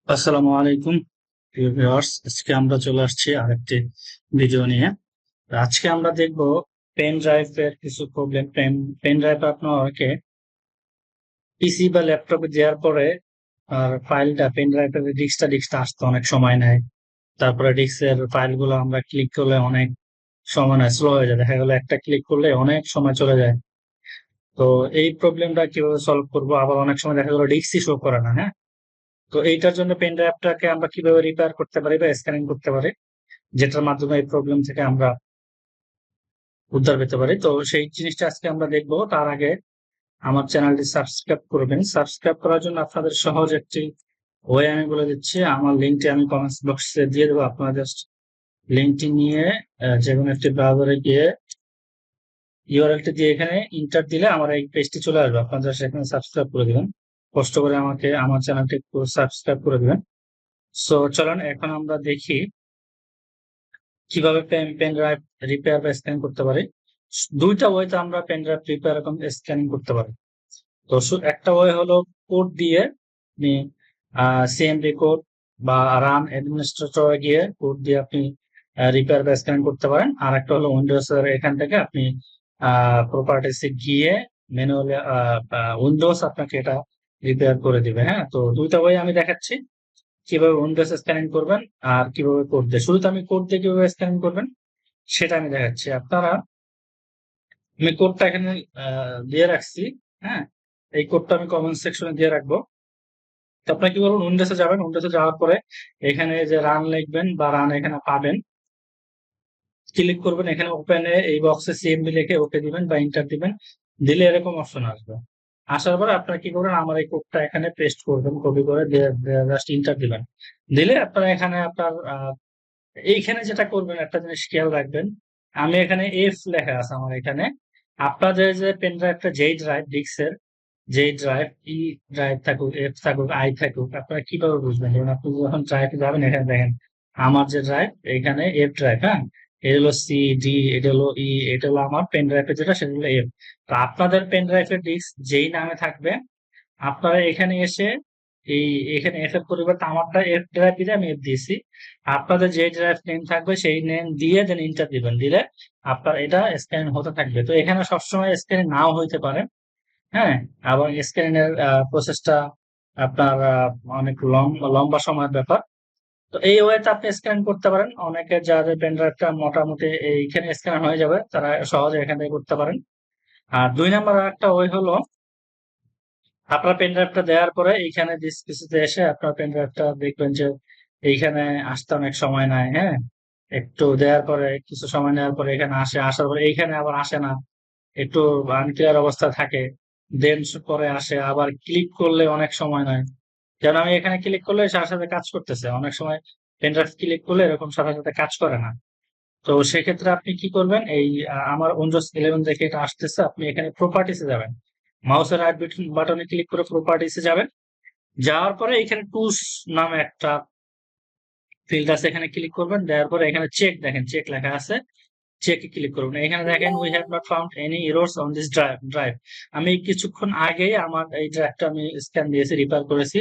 আসসালামু আলাইকুম প্রিয় ভিউয়ার্স। আজকে আমরা চলে আসছি আরেকটি ভিডিও নিয়ে। আজকে আমরা দেখব পেন ড্রাইভের কিছু প্রবলেম। পেন ড্রাইভ আপনাকে পিসি বা ল্যাপটপে দেওয়ার পরে আর ফাইলটা পেন ড্রাইভের ডিস্কটা আসতে অনেক সময় নেয়। তারপরে ডিস্কের ফাইলগুলো আমরা ক্লিক করলে অনেক সময় নেয়, স্লো হয়ে যায়। দেখা গেলো একটা ক্লিক করলে অনেক সময় চলে যায়। তো এই প্রবলেমটা কিভাবে সলভ করবো? আবার অনেক সময় দেখা গেলো ডিস্কই শো করে না। হ্যাঁ, তো এইটার জন্য পেন ড্রাইভটাকে আমরা কিভাবে রিপেয়ার করতে পারি বা স্ক্যানিং করতে পারি, যেটার মাধ্যমে এই প্রবলেম থেকে আমরা উদ্ধার পেতে পারি। তো সেই জিনিসটা আজকে আমরা দেখবো। তার আগে আমার চ্যানেলটি সাবস্ক্রাইব করবেন। সাবস্ক্রাইব করার জন্য আপনাদের সহজ একটি ওয়ে আমি বলে দিচ্ছি। আমার লিঙ্কটি আমি কমেন্টস বক্সে দিয়ে দেবো। আপনারা জাস্ট লিঙ্কটি নিয়ে যে কোনো একটি ব্রাউজারে গিয়ে ইউআরএলটি দিয়ে এখানে ইন্টার দিলে আমার এই পেজটি চলে আসবে। আপনারা জাস্ট এখানে সাবস্ক্রাইব করে দিবেন। কষ্ট করে আমাকে আমার চ্যানেলটি সাবস্ক্রাইব করে দিবেন। সো চলুন এখন আমরা দেখি কিভাবে পেন ড্রাইভ রিপেয়ার বা স্ক্যান করতে পারি। দুইটা ওয়েতে আমরা পেন ড্রাইভ রিপেয়ার এবং স্ক্যানিং করতে পারি। তো একটা ওয়ে হলো কোড দিয়ে আপনি সিএমডি কোড বা রান অ্যাডমিনিস্ট্রেটরে গিয়ে কোড দিয়ে আপনি রিপেয়ার বা স্ক্যান করতে পারেন। আর একটা হলো উইন্ডোজ এর এখান থেকে আপনি প্রপার্টিসে গিয়ে ম্যানুয়ালি উইন্ডোজ আপনাকে এটা রিপেয়ার করে দিবে। হ্যাঁ, তো দুইটা ওয়ে আমি দেখাচ্ছি কিভাবে উইন্ডোজ স্ক্যানিং করবেন আর কিভাবে কোড দিয়ে। শুরুতে আমি কোড দিয়ে কিভাবে স্ক্যানিং করবেন সেটা আমি দেখাচ্ছি। আমি কোডটা এখানে দিয়ে রাখছি। হ্যাঁ, এই কোডটা আমি কমেন্ট সেকশনে দিয়ে রাখবো। তো আপনারা কি করবেন, উইন্ডোজে যাবেন। উইন্ডোজে যাওয়ার পরে এখানে যে রান লিখবেন বা রান এখানে পাবেন, ক্লিক করবেন। এখানে ওপেনে এই বক্সে সিএমডি লিখে ওকে দিবেন বা ইন্টার দিবেন। দিলে এরকম অপশন আসবে। আসার পরে আপনারা কি করবেন, আমার এই কোডটা এখানে পেস্ট করবেন, কপি করে জাস্ট ইন্টার দিবেন। দিলে আপনারা এখানে আপনার এইখানে যেটা করবেন একটা জিনিস খেয়াল রাখবেন। আমি এখানে এফ লেখা আছে আমার এখানে। আপনাদের যে পেন ড্রাইভটা যেই ড্রাইভ ডিস্কের, যেই ড্রাইভ ই ড্রাইভ থাকুক, এফ থাকুক, আই থাকুক, আপনারা কিভাবে বুঝবেন? ধরুন আপনি যখন ড্রাইভে যাবেন, এখানে দেখেন আমার যে ড্রাইভ, এখানে এফ ড্রাইভ। হ্যাঁ, এটা হলো সি, ডি, এটা হলো ই, এটা হলো আমার পেন ড্রাইভের যেটা, সেটা হলো এফ। তো আপনাদের পেন ড্রাইভের ডিস্ক যেই নামে থাকবে, আপনারা এখানে এসে এই এখানে এফ এর পরিবর্তে আমারটা এফ ড্রাইভ দিলে আমি এফ দিয়েছি। আপনাদের যে ড্রাইভ নেম থাকবে সেই নেম দিয়ে দেন ইন্টার দিবেন। দিলে আপনার এটা স্ক্যান হতে থাকবে। তো এখানে সবসময় স্ক্যান নাও হইতে পারে। হ্যাঁ, এবং স্ক্যানিং এর প্রসেসটা আপনার অনেক লম্বা সময়ের ব্যাপার। তো এই ওয়েতে আপনি স্ক্যান করতে পারেন। অনেকে যাদের পেন ড্রাইভটা মোটামুটি এইখানে স্ক্যান হয়ে যাবে, তারা সহজে এখান থেকে করতে পারেন। আর দুই নাম্বার একটা ওয়ে হলো, আপনার পেন ড্রাইভটা দেওয়ার পরে এইখানে ডিসপ্লেতে এসে আপনার পেন ড্রাইভটা দেখবেন যে এইখানে আসতে অনেক সময় নেয়। হ্যাঁ, একটু দেওয়ার পরে কিছু সময় নেওয়ার পরে এখানে আসে, আসার পরে এইখানে আবার আসে না, একটু আনক্লিয়ার অবস্থা থাকে। দেন পরে আসে, আবার ক্লিক করলে অনেক সময় নেয়। যেমন আমি এখানে ক্লিক করলে সাথে সাথে কাজ করতেছে, অনেক সময় পেন ড্রাইভ ক্লিক করলে এরকম সাথে সাথে কাজ করে না। তো সেক্ষেত্রে আপনি কি করবেন, এই আমার উইন্ডোজ 11 দেখে এটা আসতেছে, আপনি এখানে প্রপার্টিসে যাবেন। মাউসের রাইট বাটনে ক্লিক করে প্রপার্টিসে যাবেন। যাওয়ার পরে এখানে টুলস নামে একটা ফিল্ড আছে, এখানে ক্লিক করবেন। দেওয়ার পরে এখানে চেক, দেখেন চেক লেখা আছে, চেকে ক্লিক করবেন। এখানে দেখেন we have not found any errors on this drive. আমি কিছুক্ষণ আগেই আমার এই ড্রাইভটা আমি স্ক্যান দিয়েছি, রিপেয়ার করেছি।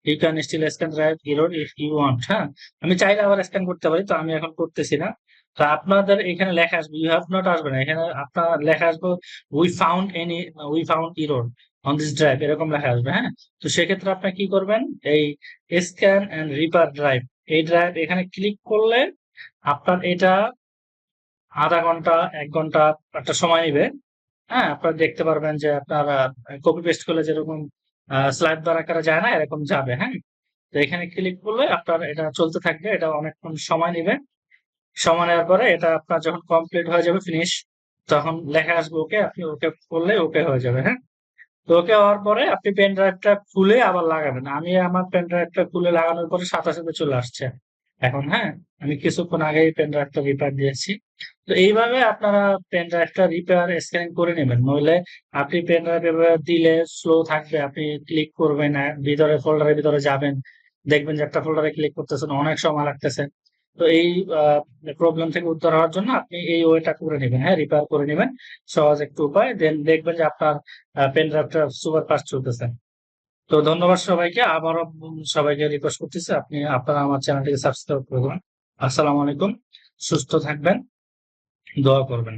You can still scan drive error if you want. হ্যাঁ, আমি চাইলে আবার স্ক্যান করতে পারি, তো আমি এখন করতেছি না। তো আপনাদের এখানে লেখা আসবে, ইউ হ্যাভ নট আসবে না, এখানে আপনার লেখা আসবে we found error on this drive, এরকম লেখা আসবে। হ্যাঁ, তো সেক্ষেত্রে আপনি কি করবেন, এই স্ক্যান এন্ড রিপেয়ার ড্রাইভ, এই ড্রাইভ এখানে ক্লিক করলে আপনার এটা আধা ঘন্টা 1 ঘন্টা একটা সময় নিবে। হ্যাঁ, আপনারা দেখতে পারবেন যে আপনার কপি পেস্ট করলে যেরকম স্লাইড বার আকারে যায় না, এরকম যাবে। হ্যাঁ, তো এখানে ক্লিক করলে আপনার এটা চলতে থাকবে। এটা অনেকক্ষণ সময় নিবে। সময় নেওয়ার পরে এটা আপনার যখন কমপ্লিট হয়ে যাবে, ফিনিশ, তখন লেখা আসবে ওকে। আপনি ওকে করলে ওকে হয়ে যাবে। হ্যাঁ, তো ওকে হওয়ার পরে আপনি পেন ড্রাইভটা খুলে আবার লাগাবেন। আমি আমার পেন ড্রাইভটা খুলে লাগানোর পরে সাথে সাথে চলে আসছে এখন। হ্যাঁ, আমি কিছুক্ষণ আগেই পেন ড্রাইভটা রিপেয়ার দিয়েছি। তো এইভাবে আপনারা পেন ড্রাইভটা রিপেয়ার স্ক্যান করে নেবেন। নইলে আপনি পেন ড্রাইভ দিলে স্লো থাকবে, আপনি ক্লিক করবেন না, ভিতরে ফোল্ডারের ভিতরে যাবেন, দেখবেন যে একটা ফোল্ডারে ক্লিক করতেছেন, অনেক সময় লাগতেছে। তো এই প্রবলেম থেকে উদ্ধার হওয়ার জন্য আপনি এই ওয়েটা করে নেবেন। হ্যাঁ, রিপেয়ার করে নেবেন, সহজ একটু উপায়। দেন দেখবেন যে আপনার পেন ড্রাইভটা সুপার ফাস্ট চলতেছে। তো ধন্যবাদ সবাইকে। আবারও সবাইকে রিকোয়েস্ট করতেছি আপনারা আমার চ্যানেলটিকে সাবস্ক্রাইব করবেন। আসসালামু আলাইকুম। সুস্থ থাকবেন, দোয়া করবেন।